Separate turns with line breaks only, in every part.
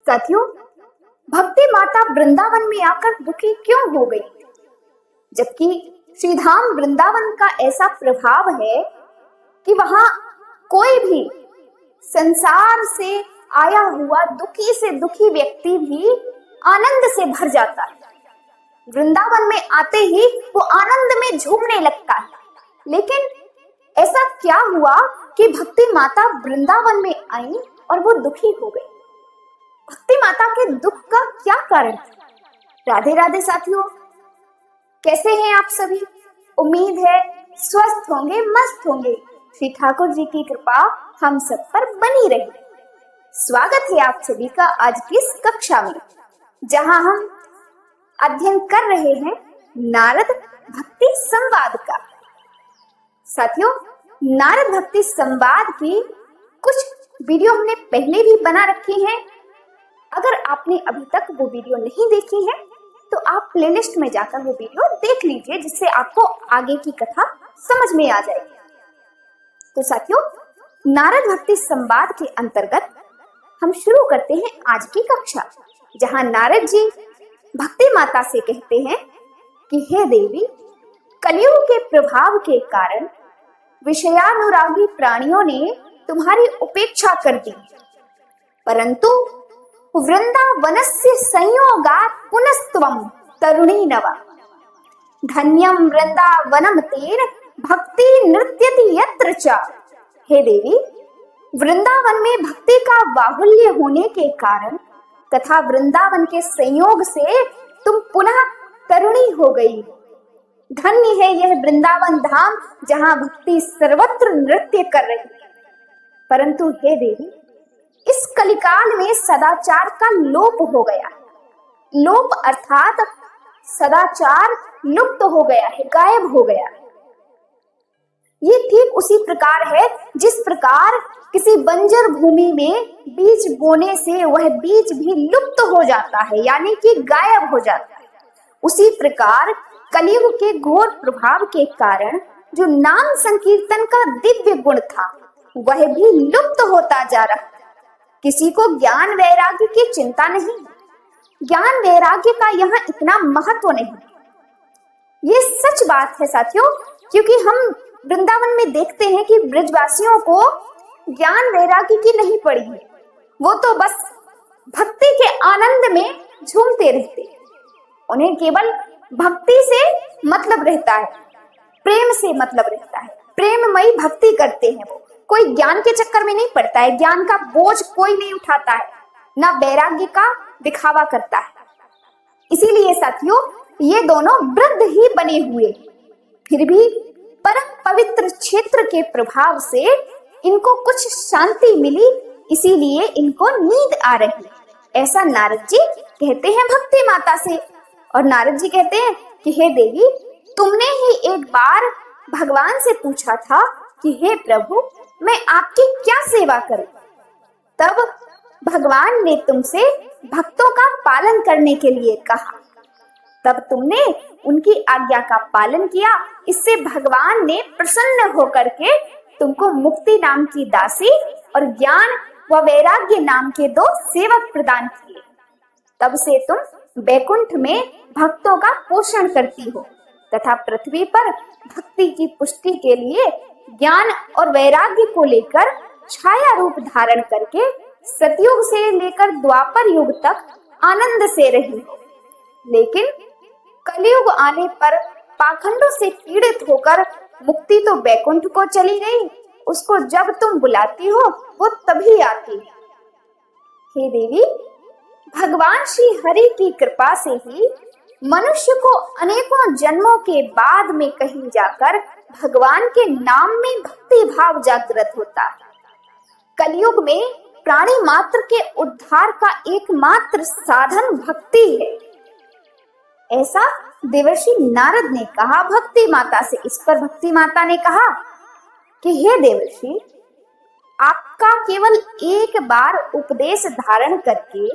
साथियों, भक्ति माता वृंदावन में आकर दुखी क्यों हो गई, जबकि श्रीधाम वृंदावन का ऐसा प्रभाव है कि वहां कोई भी संसार से आया हुआ दुखी से दुखी व्यक्ति भी आनंद से भर जाता है। वृंदावन में आते ही वो आनंद में झूमने लगता है। लेकिन ऐसा क्या हुआ कि भक्ति माता वृंदावन में आई और वो दुखी हो गई? भक्ति माता के दुख का क्या कारण था? राधे राधे साथियों, कैसे हैं आप सभी? उम्मीद है स्वस्थ होंगे, मस्त होंगे। श्री ठाकुर जी की कृपा हम सब पर बनी रहे। स्वागत है आप सभी का आज की इस कक्षा में, जहां हम अध्ययन कर रहे हैं नारद भक्ति संवाद का। साथियों, नारद भक्ति संवाद की कुछ वीडियो हमने पहले भी बना रखी हैं। अगर आपने अभी तक वो वीडियो नहीं देखी है तो आप प्लेलिस्ट में जाकर वो वीडियो देख लीजिए, जिससे आपको आगे की कथा समझ में आ जाएगी। तो साथियों, नारद भक्ति संवाद के अंतर्गत हम शुरू करते हैं आज की कक्षा, जहां नारद जी भक्ति माता से कहते हैं कि हे देवी, कलयुग के प्रभाव के कारण विषयानुरागी प्राणियों ने तुम्हारी उपेक्षा कर दी, परंतु वृंदावनस्य संयोगात् पुनस्त्वं तरुणी नवा धन्यम वृंदावनम तेन भक्ति नृत्यति यत्र च। हे देवी, वृंदावन में भक्ति का बाहुल्य होने के कारण तथा वृंदावन के संयोग से तुम पुनः तरुणी हो गई। धन्य है यह वृंदावन धाम जहां भक्ति सर्वत्र नृत्य कर रही है। परंतु हे देवी, इस कलिकाल में सदाचार का लोप हो गया है। लोप अर्थात सदाचार लुप्त हो गया है, गायब हो गया है। ये ठीक उसी प्रकार है जिस प्रकार किसी बंजर भूमि में बीज बोने से वह बीज भी लुप्त हो जाता है, यानी कि गायब हो जाता है। उसी प्रकार कलयुग के घोर प्रभाव के कारण जो नाम संकीर्तन का दिव्य गुण था वह भी लुप्त होता जा रहा है। किसी को ज्ञान वैराग्य की चिंता नहीं, ज्ञान वैराग्य का यहाँ इतना महत्व नहीं। ये सच बात है साथियों, क्योंकि हम वृंदावन में देखते हैं कि ब्रजवासियों को ज्ञान वैराग्य की नहीं पड़ी है। वो तो बस भक्ति के आनंद में झूमते रहते हैं। उन्हें केवल भक्ति से मतलब रहता है, प्रेम से मतलब रहता है, प्रेममयी भक्ति करते हैं। वो कोई ज्ञान के चक्कर में नहीं पड़ता है, ज्ञान का बोझ कोई नहीं उठाता है, ना वैराग्य का दिखावा करता है। इसीलिए साथियों, ये दोनों वृद्ध ही बने हुए, फिर भी परम पवित्र क्षेत्र के प्रभाव से इनको कुछ शांति मिली, इसीलिए इनको नींद आ रही। ऐसा नारद जी कहते हैं भक्ति माता से। और नारद जी कहते हैं कि हे देवी, तुमने ही एक बार भगवान से पूछा था कि हे प्रभु, मैं आपकी क्या सेवा करूं? तब भगवान ने तुमसे भक्तों का पालन करने के लिए कहा। तब तुमने उनकी आज्ञा का पालन किया। इससे भगवान ने प्रसन्न होकर के तुमको मुक्ति नाम की दासी और ज्ञान व वैराग्य नाम के 2 सेवक प्रदान किए। तब से तुम वैकुंठ में भक्तों का पोषण करती हो तथा पृथ्वी पर भक्ति की पुष्टि के लिए ज्ञान और वैराग्य को लेकर छाया रूप धारण करके सतयुग से लेकर द्वापर युग तक आनंद से रही हो। लेकिन कलयुग आने पर पाखंडों से पीड़ित होकर मुक्ति तो वैकुंठ को चली गई, उसको जब तुम बुलाती हो वो तभी आती है। हे देवी, भगवान श्री हरि की कृपा से ही मनुष्य को अनेकों जन्मों के बाद में कहीं जाकर भगवान के नाम में भक्ति भाव जागृत होता है। कलयुग में प्राणी मात्र के उद्धार का एकमात्र साधन भक्ति है, ऐसा देवर्षि नारद ने कहा भक्ति माता से। इस पर भक्ति माता ने कहा कि हे देवर्षि, आपका केवल एक बार उपदेश धारण करके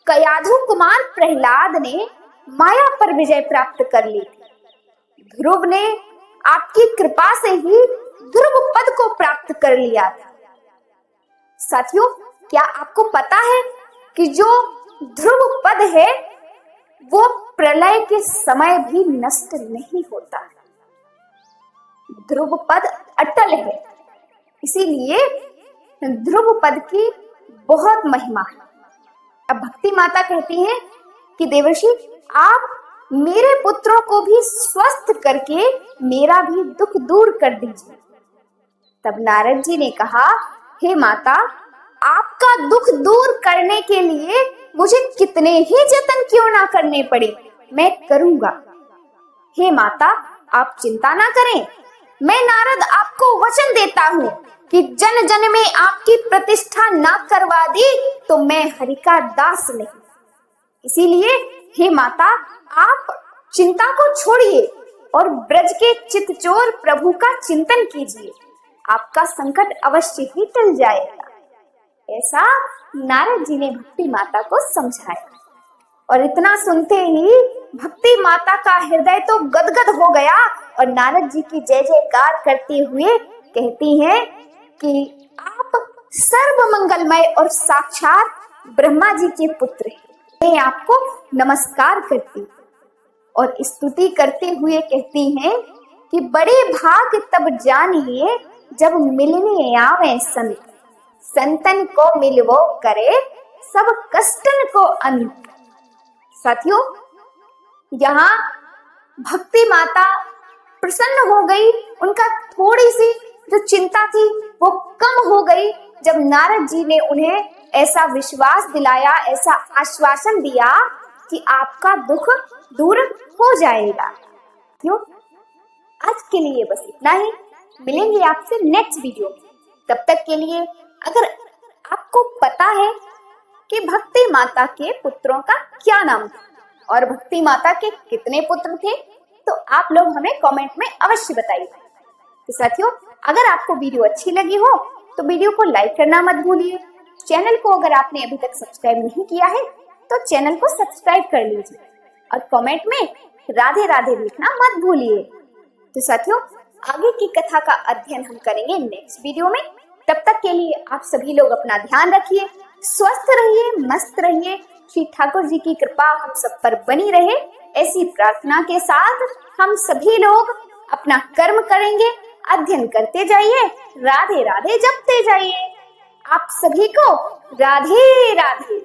कयाधु कुमार प्रहलाद ने माया पर विजय प्राप्त कर ली थी। ध्रुव ने आपकी कृपा से ही ध्रुव पद को प्राप्त कर लिया था। साथियों, क्या आपको पता है कि जो ध्रुव पद है वो प्रलय के समय भी नष्ट नहीं होता है। ध्रुव पद अटल है, इसीलिए ध्रुव पद की बहुत महिमा है। अब भक्ति माता कहती हैं कि देवर्षि आप मेरे पुत्रों को भी स्वस्थ करके मेरा भी दुख दूर कर दीजिए। तब नारद जी ने कहा, हे माता, आपका दुख दूर करने के लिए मुझे कितने ही जतन क्यों ना करने पड़े, मैं करूंगा। हे माता, आप चिंता ना करें, मैं नारद आपको वचन देता हूँ कि जन जन में आपकी प्रतिष्ठा ना करवा दी तो मैं हरि का दास नहीं। इसीलिए हे माता, आप चिंता को छोड़िए और ब्रज के चितचोर प्रभु का चिंतन कीजिए, आपका संकट अवश्य ही टल जाएगा। ऐसा नारद जी ने भक्ति माता को समझाया। और इतना सुनते ही भक्ति माता का हृदय तो गदगद हो गया और नारद जी की जय जयकार करते हुए कहती हैं कि आप सर्व मंगलमय और साक्षात ब्रह्मा जी के पुत्र हैं, मैं आपको नमस्कार करती हूँ। और स्तुति करते हुए कहती हैं कि बड़े भाग तब जानिए जब मिलने आवे संत, संतन को मिलवो करे सब कष्टन को अंत। साथियों, यहाँ भक्ति माता प्रसन्न हो गई, उनका थोड़ी सी जो चिंता थी वो कम हो गई जब नारद जी ने उन्हें ऐसा विश्वास दिलाया, ऐसा आश्वासन दिया कि आपका दुख दूर हो जाएगा। क्यों? आज के लिए बस इतना ही, मिलेंगे आपसे नेक्स्ट वीडियो में। तब तक के लिए अगर आपको पता है कि भक्ति माता के पुत्रों का क्या नाम था और भक्ति माता के कितने पुत्र थे तो आप लोग हमें कमेंट में अवश्य बताइए। तो साथियों, अगर आपको वीडियो अच्छी लगी हो तो वीडियो को लाइक करना मत भूलिए। चैनल को अगर आपने अभी तक सब्सक्राइब नहीं किया है तो चैनल को सब्सक्राइब कर लीजिए और कमेंट में राधे राधे लिखना मत भूलिए। तो साथियों, आगे की कथा का अध्ययन हम करेंगे नेक्स्ट वीडियो में। तब तक के लिए आप सभी लोग अपना ध्यान रखिए, स्वस्थ रहिए, मस्त रहिए। श्री ठाकुर जी की कृपा हम सब पर बनी रहे, ऐसी प्रार्थना के साथ हम सभी लोग अपना कर्म करेंगे, अध्ययन करते जाइए, राधे राधे जपते जाइए। आप सभी को राधे राधे।